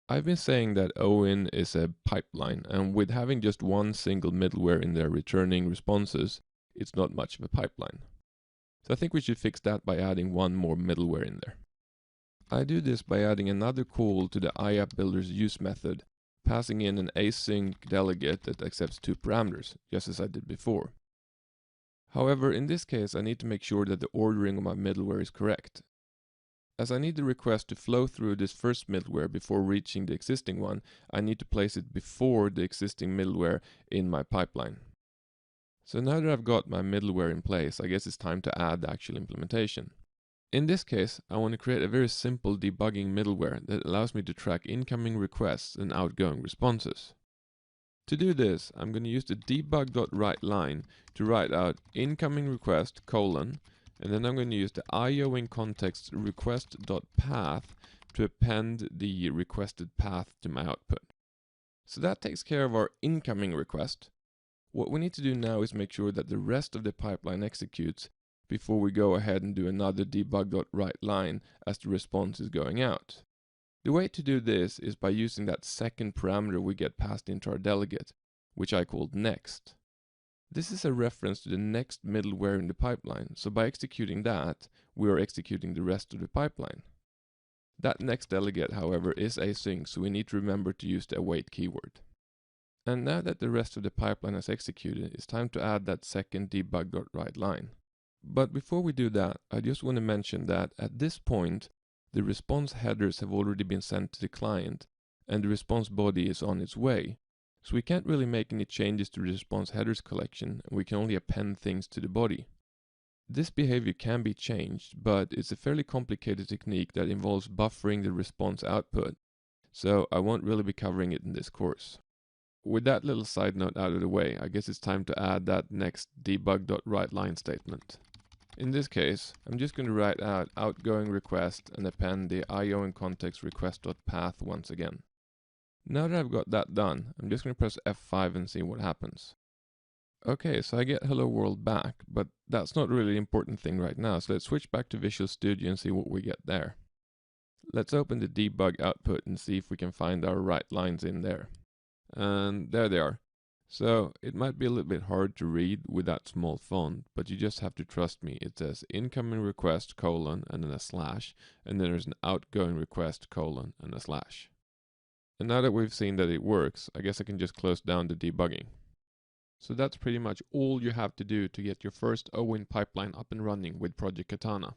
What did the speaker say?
I've been saying that OWIN is a pipeline, and with having just one single middleware in there returning responses, it's not much of a pipeline. So I think we should fix that by adding one more middleware in there. I do this by adding another call to the iappbuilder's use method, passing in an async delegate that accepts two parameters, just as I did before. However, in this case, I need to make sure that the ordering of my middleware is correct. As I need the request to flow through this first middleware before reaching the existing one, I need to place it before the existing middleware in my pipeline. So now that I've got my middleware in place, I guess it's time to add the actual implementation. In this case, I want to create a very simple debugging middleware that allows me to track incoming requests and outgoing responses. To do this, I'm going to use the debug.writeLine to write out incoming request : and then I'm going to use the IOInContext request.path to append the requested path to my output. So that takes care of our incoming request. What we need to do now is make sure that the rest of the pipeline executes before we go ahead and do another debug.writeLine as the response is going out. The way to do this is by using that second parameter we get passed into our delegate, which I called next. This is a reference to the next middleware in the pipeline, so by executing that, we are executing the rest of the pipeline. That next delegate, however, is async, so we need to remember to use the await keyword. And now that the rest of the pipeline is executed, it's time to add that second debug.writeLine. But before we do that, I just want to mention that at this point, the response headers have already been sent to the client, and the response body is on its way. So we can't really make any changes to the response headers collection, and we can only append things to the body. This behavior can be changed, but it's a fairly complicated technique that involves buffering the response output, so I won't really be covering it in this course. With that little side note out of the way, I guess it's time to add that next debug.writeLine statement. In this case, I'm just going to write out outgoing request and append the IOInContext request.path once again. Now that I've got that done, I'm just going to press F5 and see what happens. Okay, so I get hello world back, but that's not really the important thing right now, so let's switch back to Visual Studio and see what we get there. Let's open the debug output and see if we can find our write lines in there. And there they are. So it might be a little bit hard to read with that small font, but you just have to trust me. It says incoming request : and then a slash, and then there's an outgoing request : and a slash. And now that we've seen that it works, I guess I can just close down the debugging. So that's pretty much all you have to do to get your first OWIN pipeline up and running with Project Katana.